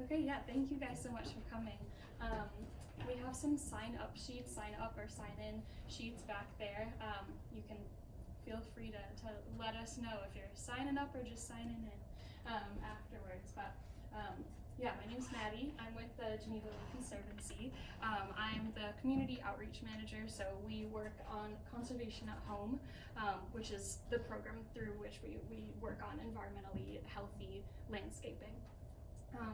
Okay, yeah, thank you guys so much for coming. We have some sign up or sign in sheets back there. You can feel free to let us know if you're signing up or just signing in afterwards. But yeah, my name's Maddie. I'm with the Geneva Lake Conservancy. I'm the community outreach manager, so we work on Conservation at Home, which is the program through which we work on environmentally healthy landscaping.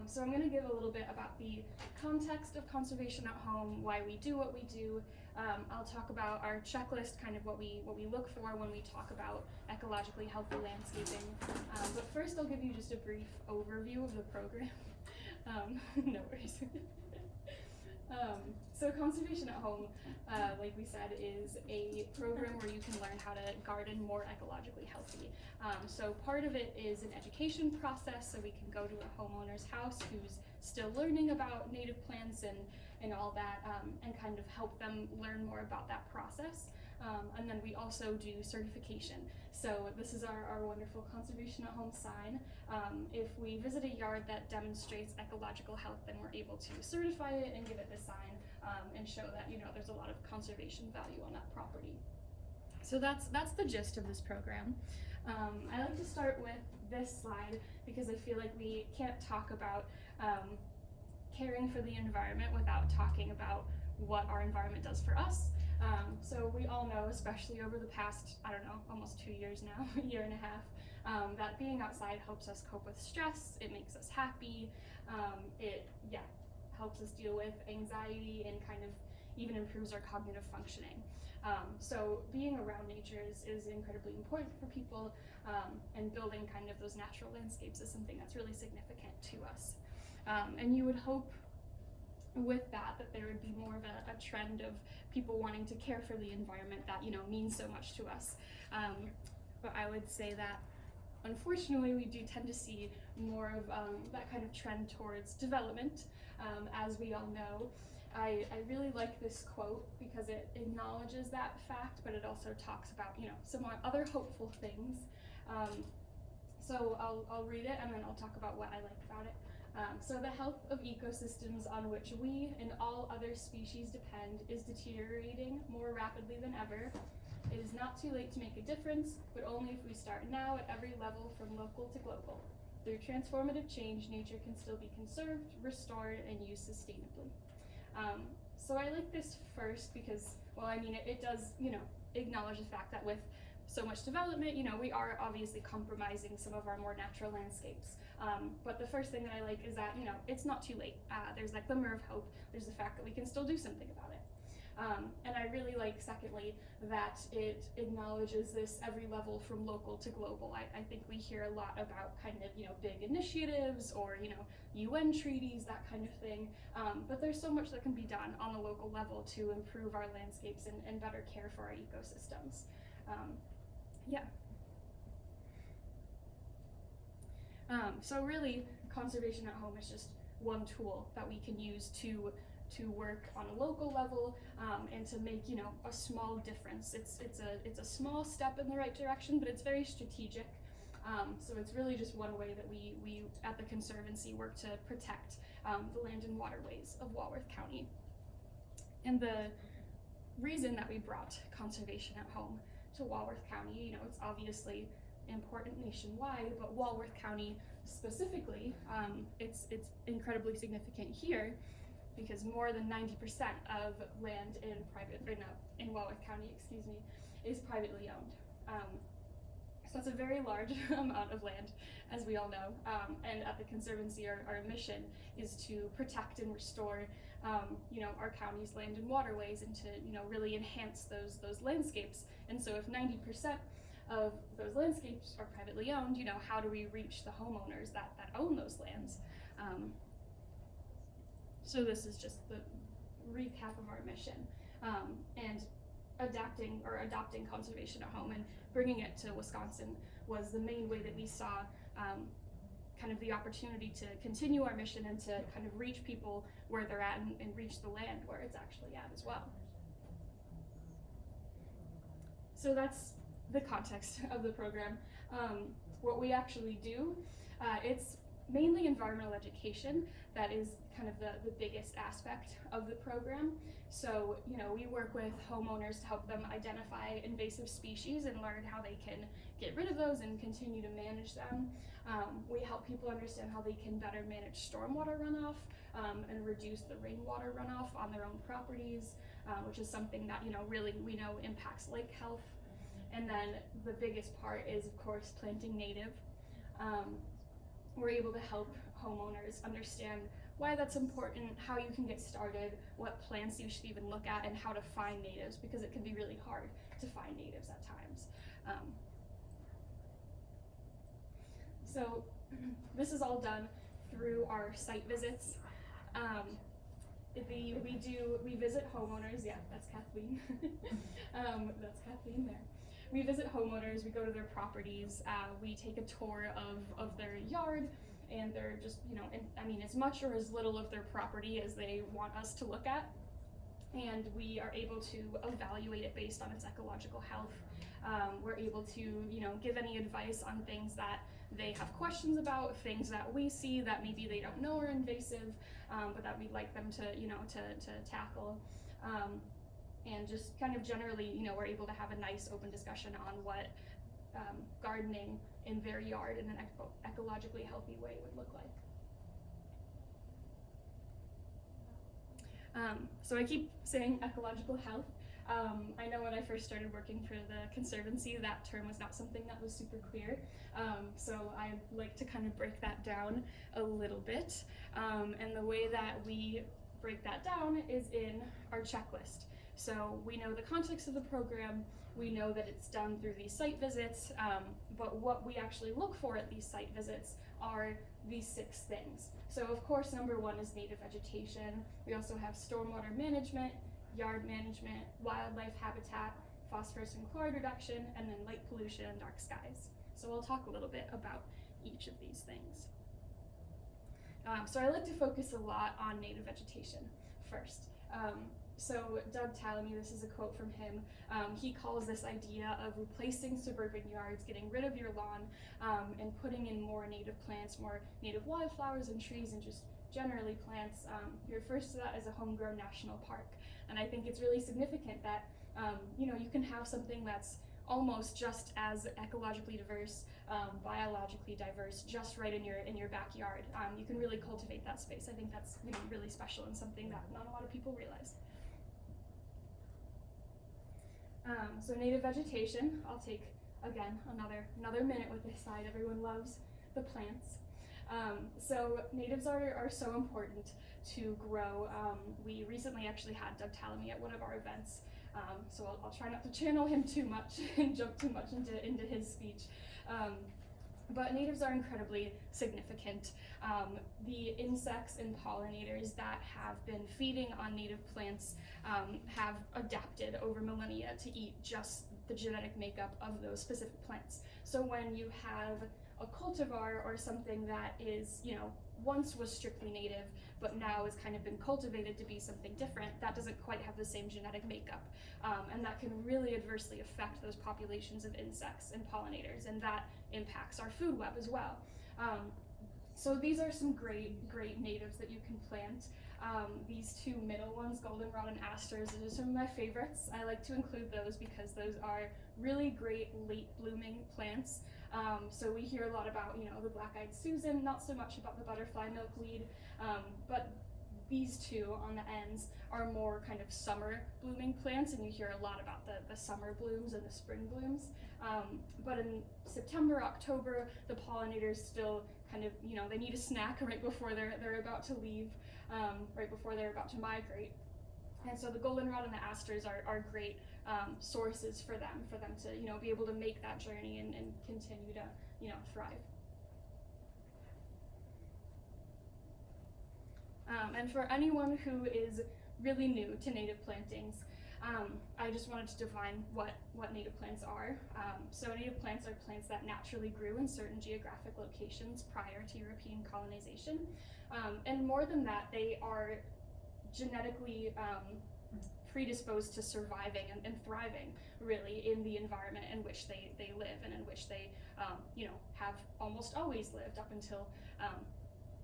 So I'm going to give a little bit about the context of Conservation at Home, why we do what we do. I'll talk about our checklist, kind of what we look for when we talk about ecologically healthy landscaping. But first I'll give you just a brief overview of the program. No worries. So Conservation at Home, like we said, is a program where you can learn how to garden more ecologically healthy. So part of it is an education process, so we can go to a homeowner's house who's still learning about native plants and all that, and kind of help them learn more about that process. And then we also do certification. So this is our wonderful Conservation at Home sign. If we visit a yard that demonstrates ecological health, then we're able to certify it and give it the sign and show that there's a lot of conservation value on that property. So that's the gist of this program. I like to start with this slide because I feel like we can't talk about caring for the environment without talking about what our environment does for us. So we all know, especially over the past, almost 2 years now, a year and a half, that being outside helps us cope with stress, it makes us happy, it helps us deal with anxiety and kind of even improves our cognitive functioning. So being around nature is incredibly important for people, and building kind of those natural landscapes is something that's really significant to us. And you would hope with that there would be more of a trend of people wanting to care for the environment that means so much to us. But I would say that unfortunately we do tend to see more of that kind of trend towards development, as we all know. I really like this quote because it acknowledges that fact, but it also talks about some other hopeful things. So I'll read it and then I'll talk about what I like about it. So the health of ecosystems on which we and all other species depend is deteriorating more rapidly than ever. It is not too late to make a difference, but only if we start now at every level from local to global. Through transformative change, nature can still be conserved, restored, and used sustainably. So I like this first because, it does, acknowledge the fact that with so much development, we are obviously compromising some of our more natural landscapes. But the first thing that I like is that, it's not too late. There's that glimmer of hope. There's the fact that we can still do something about it. And I really like, secondly, that it acknowledges this every level from local to global. I think we hear a lot about kind of, big initiatives or, UN treaties, that kind of thing. But there's so much that can be done on the local level to improve our landscapes and better care for our ecosystems. So really, Conservation at Home is just one tool that we can use to work on a local level, and to make a small difference. It's a small step in the right direction, but it's very strategic. So it's really just one way that we at the Conservancy work to protect the land and waterways of Walworth County. And the reason that we brought Conservation at Home to Walworth County, it's obviously important nationwide, but Walworth County specifically, it's incredibly significant here because more than 90% of land in Walworth County, is privately owned. So it's a very large amount of land, as we all know. And at the Conservancy, our mission is to protect and restore, our county's land and waterways, and to, really enhance those landscapes. And so if 90% of those landscapes are privately owned, how do we reach the homeowners that own those lands? So this is just the recap of our mission, and adopting Conservation at Home and bringing it to Wisconsin was the main way that we saw kind of the opportunity to continue our mission and to kind of reach people where they're at and reach the land where it's actually at as well. So that's the context of the program. What we actually do, it's mainly environmental education that is kind of the biggest aspect of the program. So, we work with homeowners to help them identify invasive species and learn how they can get rid of those and continue to manage them. We help people understand how they can better manage stormwater runoff and reduce the rainwater runoff on their own properties, which is something that, really we know impacts lake health. And then the biggest part is, of course, planting native. We're able to help homeowners understand why that's important, how you can get started, what plants you should even look at, and how to find natives, because it can be really hard to find natives at times. So this is all done through our site visits. We visit homeowners. Yeah, that's Kathleen. That's Kathleen there. We visit homeowners, we go to their properties, we take a tour of their yard, and they're just, as much or as little of their property as they want us to look at. And we are able to evaluate it based on its ecological health. We're able to, give any advice on things that they have questions about, things that we see that maybe they don't know are invasive, but that we'd like them to, to tackle. And just kind of generally, we're able to have a nice open discussion on what gardening in their yard in an ecologically healthy way would look like. So I keep saying ecological health. I know when I first started working for the Conservancy, that term was not something that was super clear. So I like to kind of break that down a little bit. And the way that we break that down is in our checklist. So we know the context of the program, we know that it's done through these site visits, but what we actually look for at these site visits are these 6 things. So of course, number 1 is native vegetation. We also have stormwater management, yard management, wildlife habitat, phosphorus and chloride reduction, and then light pollution and dark skies. So I'll talk a little bit about each of these things. So I like to focus a lot on native vegetation first. So Doug Tallamy, this is a quote from him, he calls this idea of replacing suburban yards, getting rid of your lawn, and putting in more native plants, more native wildflowers and trees, and just generally plants. He refers to that as a homegrown national park. And I think it's really significant that you can have something that's almost just as ecologically diverse, biologically diverse, just right in your backyard. You can really cultivate that space. I think that's really special and something that not a lot of people realize. So native vegetation, I'll take, again, another minute with this slide. Everyone loves the plants. So natives are so important to grow. We recently actually had Doug Tallamy at one of our events, so I'll try not to channel him too much and jump too much into his speech. But natives are incredibly significant. The insects and pollinators that have been feeding on native plants have adapted over millennia to eat just the genetic makeup of those specific plants. So when you have a cultivar or something that is, once was strictly native, but now has kind of been cultivated to be something different, that doesn't quite have the same genetic makeup. And that can really adversely affect those populations of insects and pollinators, and that impacts our food web as well. So these are some great natives that you can plant. These 2 middle ones, goldenrod and asters, are some of my favorites. I like to include those because those are really great late blooming plants. So we hear a lot about, the black-eyed Susan, not so much about the butterfly milkweed, but these 2 on the ends are more kind of summer blooming plants, and you hear a lot about the summer blooms and the spring blooms. But in September, October, the pollinators still kind of, they need a snack right before they're about to leave, right before they're about to migrate. And so the goldenrod and the asters are great sources for them to be able to make that journey and continue to thrive. And for anyone who is really new to native plantings, I just wanted to define what native plants are. So native plants are plants that naturally grew in certain geographic locations prior to European colonization. And more than that, they are genetically predisposed to surviving and thriving really in the environment in which they live and in which they have almost always lived up until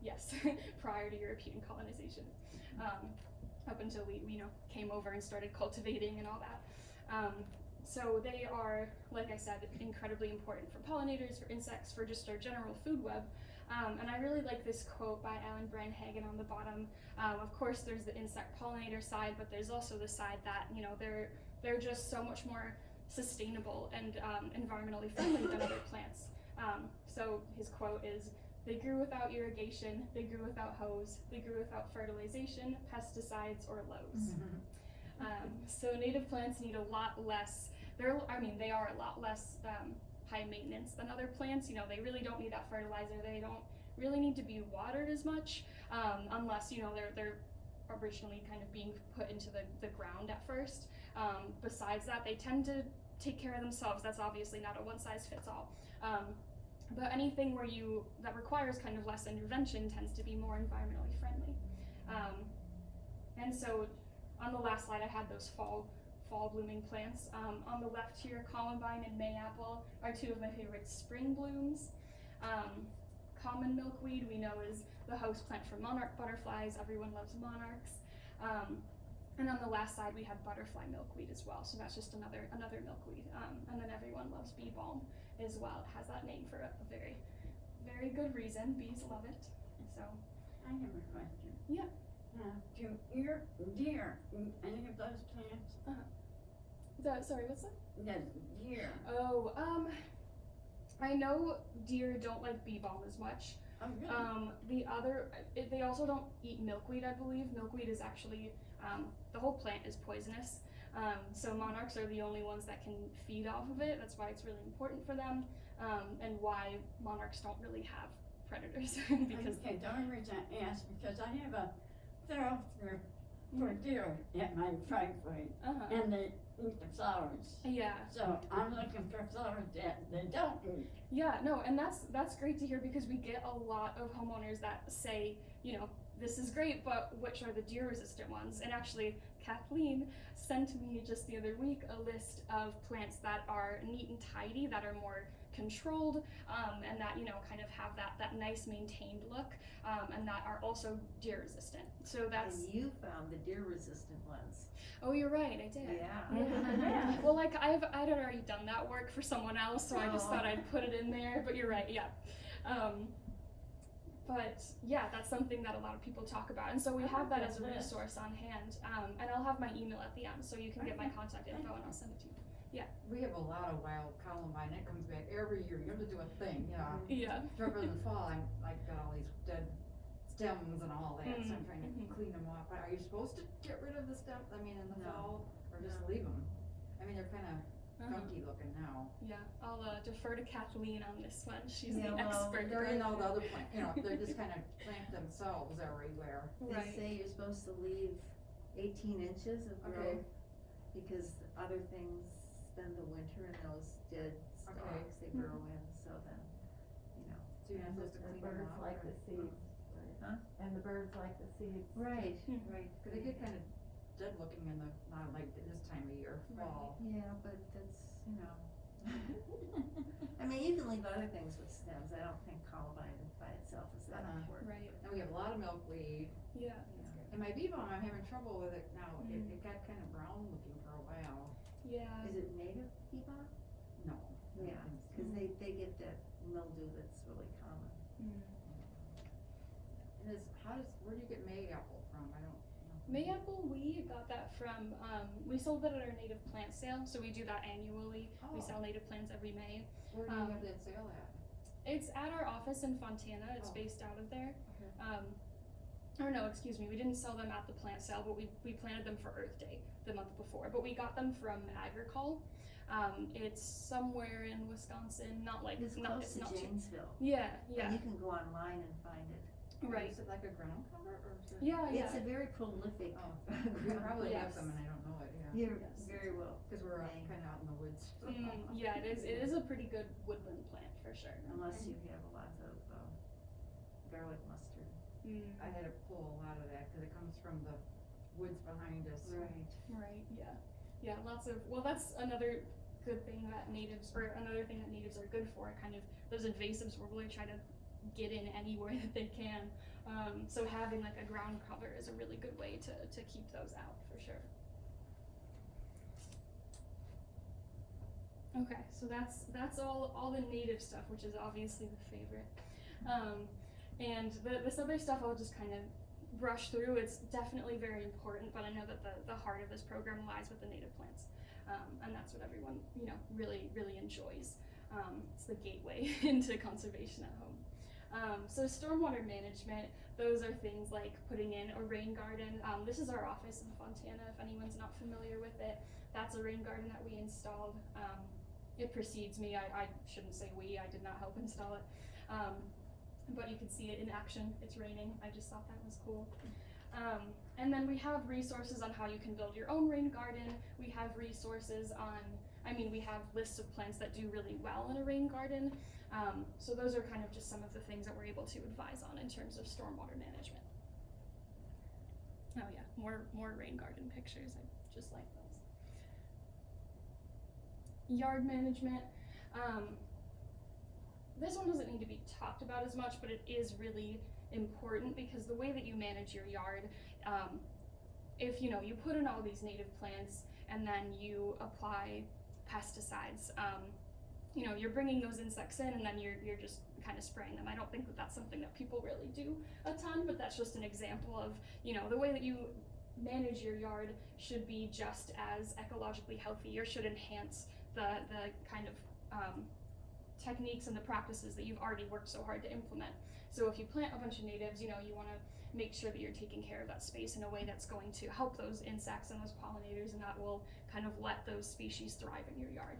yes, prior to European colonization, up until we came over and started cultivating and all that. So they are, like I said, incredibly important for pollinators, for insects, for just our general food web. And I really like this quote by Alan Hagen on the bottom. Of course, there's the insect pollinator side, but there's also the side that they're just so much more sustainable and environmentally friendly than other plants. So his quote is, "They grew without irrigation, they grew without hose, they grew without fertilization, pesticides, or lows." So native plants need a lot less. They are a lot less high maintenance than other plants. They really don't need that fertilizer. They don't really need to be watered as much, unless they're originally kind of being put into the ground at first. Besides that, they tend to take care of themselves. That's obviously not a one size fits all. But anything that requires kind of less intervention tends to be more environmentally friendly. And so on the last slide, I had those fall blooming plants. On the left here, columbine and mayapple are two of my favorite spring blooms. Common milkweed we know is the host plant for monarch butterflies. Everyone loves monarchs. And on the last side, we had butterfly milkweed as well. So that's just another milkweed. And then everyone loves bee balm as well. It has that name for a very, very good reason. Bees love it. So I have a question. Yeah. Do deer any of those plants? Sorry, what's that? No, deer. Oh, I know deer don't like bee balm as much. Oh, really? They also don't eat milkweed, I believe. Milkweed is actually, the whole plant is poisonous. So monarchs are the only ones that can feed off of it. That's why it's really important for them, and why monarchs don't really have predators. Because Okay, the only reason I asked because I have a thoroughfare for deer at my driveway, and they eat the flowers. Yeah. So I'm looking for flowers that they don't eat. Yeah, no, and that's great to hear, because we get a lot of homeowners that say, this is great, but which are the deer resistant ones? And actually, Kathleen sent me just the other week a list of plants that are neat and tidy, that are more controlled, and that kind of have that nice maintained look, and that are also deer resistant. So that's. And you found the deer resistant ones. Oh, you're right, I did. Yeah. Well, I'd already done that work for someone else, so I just thought I'd put it in there. But you're right, yeah. But yeah, that's something that a lot of people talk about, and so we have that as a resource on hand. And I'll have my email at the end, so you can get my contact info, and I'll send it to you. Yeah. We have a lot of wild columbine. It comes back every year. You have to do a thing, Yeah. Remember in the fall, I've got all these dead stems and all that, so I'm trying to clean them off. But are you supposed to get rid of the stems? In the fall, or just leave them? They're kind of funky looking now. Yeah, I'll defer to Kathleen on this one. She's Yeah, the well, expert. They're in all the other plants. They're just kind of plant themselves everywhere. They say you're supposed to leave 18 inches of growth, because other things spend the winter in those dead stalks they burrow in, so then, So you're not supposed to clean them birds off. like the seeds. Huh? And the birds like the seeds. Right, Mhm. right. Because they get kind of dead looking not like this time of year, fall. Yeah, but that's, you can leave other things with stems. I don't think columbine by itself is that important. Right. And we have a lot of milkweed. Yeah. And my bee balm, I'm having trouble with it now. It got kind of brown looking for a while. Yeah. Is it native bee balm? No. Yeah, because they get that mildew that's really common. And where do you get mayapple from? I don't know. Mayapple, we got that from, we sold that at our native plant sale, so we do that annually. We sell native plants every May. Where do you have that sale at? It's at our office in Fontana. It's based out of there. Okay. Or no, excuse me, we didn't sell them at the plant sale, but we planted them for Earth Day the month before. But we got them from Agricole. It's somewhere in Wisconsin, It's close to Janesville. Yeah. And you can go online and find it. Right. Is it like a ground cover or is it? Yeah. It's a very prolific. We probably have Yes. some and I don't know it, You're Yes. very well. Because we're Dang. kind of out in the woods. Yeah, it is a pretty good woodland plant for sure. Unless you have lots of garlic mustard. I had to pull a lot of that because it comes from the woods behind us. Right, yeah, lots of, well, that's another good thing that natives are good for, kind of, those invasives will really try to get in anywhere that they can. So having like a ground cover is a really good way to keep those out for sure. Okay, so that's all the native stuff, which is obviously the favorite. And this other stuff I'll just kind of brush through. It's definitely very important, but I know that the heart of this program lies with the native plants. And that's what everyone, really, really enjoys. It's the gateway into conservation at home. So stormwater management, those are things like putting in a rain garden. This is our office in Fontana, if anyone's not familiar with it. That's a rain garden that we installed. It precedes me. I shouldn't say we, I did not help install it. But you can see it in action. It's raining. I just thought that was cool. And then we have resources on how you can build your own rain garden. We have resources on, we have lists of plants that do really well in a rain garden. So those are kind of just some of the things that we're able to advise on in terms of stormwater management. Oh yeah, more rain garden pictures. I just like those. Yard management. This one doesn't need to be talked about as much, but it is really important because the way that you manage your yard, if you put in all these native plants and then you apply pesticides, you're bringing those insects in and then you're just kind of spraying them. I don't think that that's something that people really do a ton, but that's just an example of, the way that you manage your yard should be just as ecologically healthy, or should enhance the kind of techniques and the practices that you've already worked so hard to implement. So if you plant a bunch of natives, you want to make sure that you're taking care of that space in a way that's going to help those insects and those pollinators, and that will kind of let those species thrive in your yard.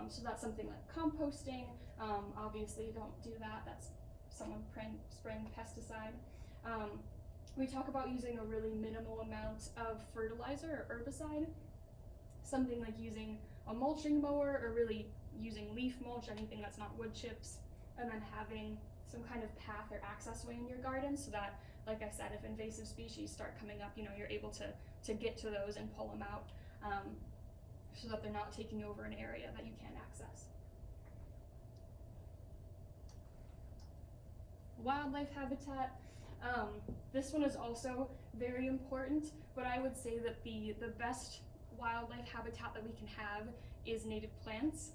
So that's something like composting. Obviously don't do that. That's someone spraying pesticide. We talk about using a really minimal amount of fertilizer or herbicide. Something like using a mulching mower, or really using leaf mulch, anything that's not wood chips, and then having some kind of path or access way in your garden so that, like I said, if invasive species start coming up, you're able to get to those and pull them out, so that they're not taking over an area that you can't access. Wildlife habitat. This one is also very important, but I would say that the best wildlife habitat that we can have is native plants.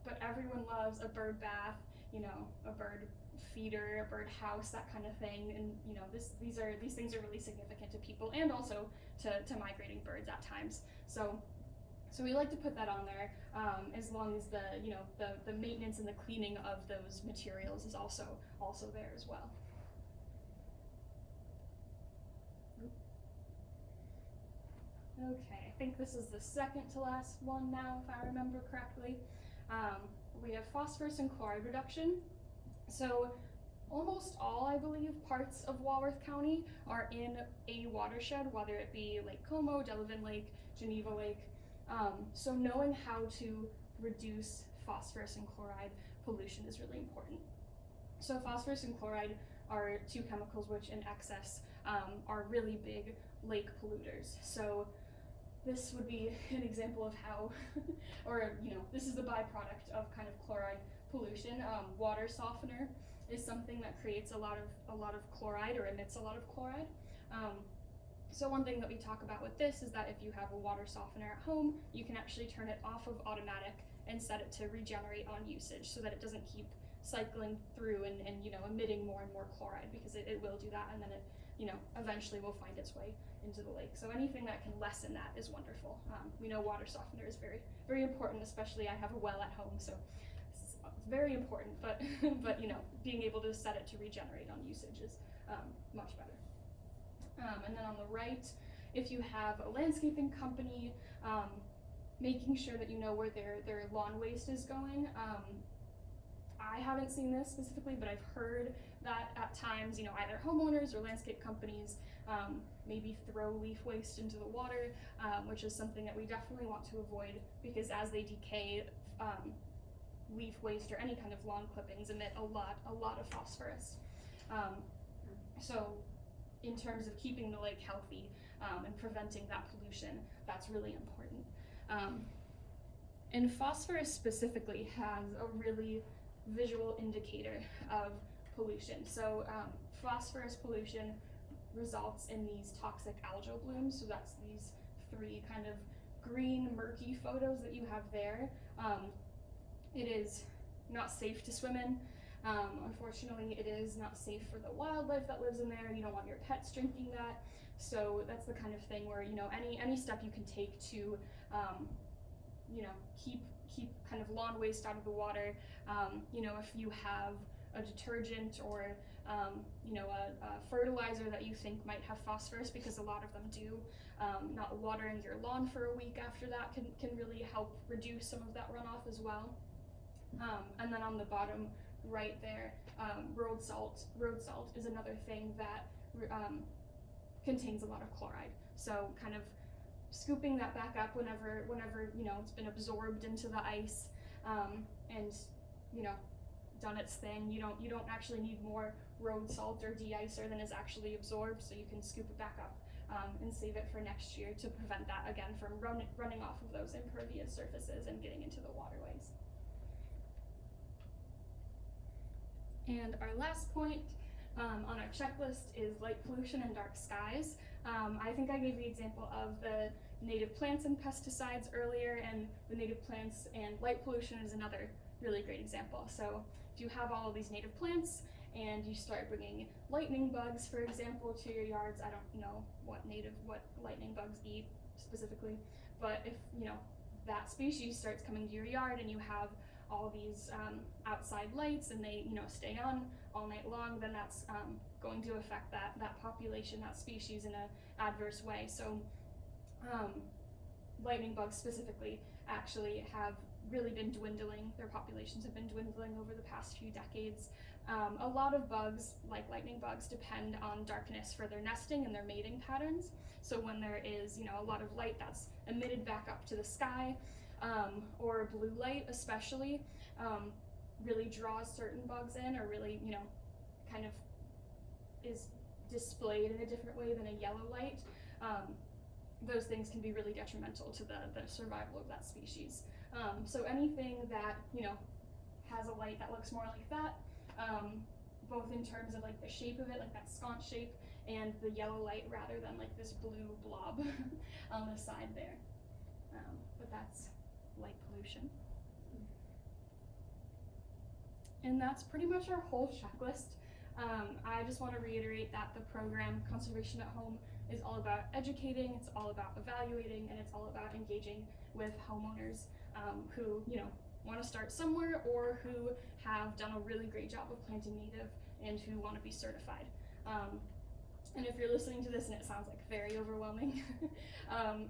But everyone loves a bird bath, a bird feeder, a bird house, that kind of thing. And these things are really significant to people, and also to migrating birds at times. So we like to put that on there, as long as the maintenance and the cleaning of those materials is also there as well. Okay, I think this is the second to last one now, if I remember correctly. We have phosphorus and chloride reduction. So almost all, I believe, parts of Walworth County are in a watershed, whether it be Lake Como, Delavan Lake, Geneva Lake. So knowing how to reduce phosphorus and chloride pollution is really important. So phosphorus and chloride are two chemicals which in excess are really big lake polluters. So this would be an example of how, this is the byproduct of kind of chloride pollution. Water softener is something that creates a lot of chloride, or emits a lot of chloride. So one thing that we talk about with this is that if you have a water softener at home, you can actually turn it off of automatic and set it to regenerate on usage, so that it doesn't keep cycling through and emitting more and more chloride, because it will do that, and then it eventually will find its way into the lake. So anything that can lessen that is wonderful. We know water softener is very, very important, especially I have a well at home, so it's very important, but being able to set it to regenerate on usage is much better. And then on the right, if you have a landscaping company, making sure that you know where their lawn waste is going. I haven't seen this specifically, but I've heard that at times, either homeowners or landscape companies maybe throw leaf waste into the water, which is something that we definitely want to avoid, because as they decay, leaf waste or any kind of lawn clippings emit a lot of phosphorus. So in terms of keeping the lake healthy and preventing that pollution, that's really important. And phosphorus specifically has a really visual indicator of pollution. So phosphorus pollution results in these toxic algal blooms. So that's these 3 kind of green murky photos that you have there. It is not safe to swim in. Unfortunately, it is not safe for the wildlife that lives in there. You don't want your pets drinking that. So that's the kind of thing where, you know, any step you can take to, you know, keep kind of lawn waste out of the water. You know, if you have a detergent or, you know, a fertilizer that you think might have phosphorus, because a lot of them do, not watering your lawn for a week after that can really help reduce some of that runoff as well. And then on the bottom right there, road salt is another thing that contains a lot of chloride. So kind of scooping that back up whenever you know it's been absorbed into the ice, and you know done its thing. You don't actually need more road salt or de-icer than is actually absorbed, so you can scoop it back up and save it for next year to prevent that again from running off of those impervious surfaces and getting into the waterways. And our last point on our checklist is light pollution and dark skies. I think I gave the example of the native plants and pesticides earlier, and the native plants and light pollution is another really great example. So if you have all of these native plants and you start bringing lightning bugs, for example, to your yards, I don't know what lightning bugs eat specifically, but if you know that species starts coming to your yard and you have all these outside lights and they stay on all night long, then that's going to affect that population, that species, in an adverse way. So lightning bugs specifically actually have really been dwindling. Their populations have been dwindling over the past few decades. A lot of bugs, like lightning bugs, depend on darkness for their nesting and their mating patterns. So when there is a lot of light that's emitted back up to the sky, or blue light especially, really draws certain bugs in, or really kind of is displayed in a different way than a yellow light. Those things can be really detrimental to the survival of that species. So anything that has a light that looks more like that, both in terms of like the shape of it, like that sconce shape, and the yellow light rather than like this blue blob on the side there. But that's light pollution. And that's pretty much our whole checklist. I just want to reiterate that the program Conservation at Home is all about educating, it's all about evaluating, and it's all about engaging with homeowners who want to start somewhere, or who have done a really great job of planting native and who want to be certified. And if you're listening to this and it sounds like very overwhelming,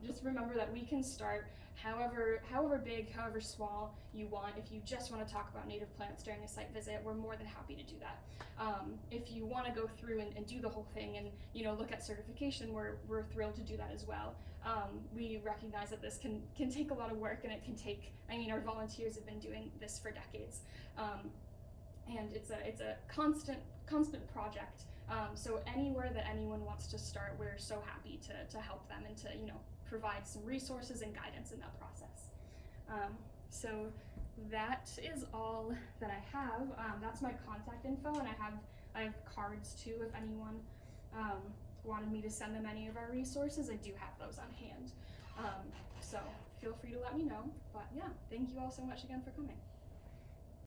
just remember that we can start however big, however small you want. If you just want to talk about native plants during a site visit, we're more than happy to do that. If you want to go through and do the whole thing and look at certification, we're thrilled to do that as well. We recognize that this can take a lot of work, and it can take, our volunteers have been doing this for decades. And it's a constant project. So anywhere that anyone wants to start, we're so happy to help them and to provide some resources and guidance in that process. So that is all that I have. That's my contact info, and I have cards too if anyone wanted me to send them any of our resources. I do have those on hand. So feel free to let me know. But yeah, thank you all so much again for coming.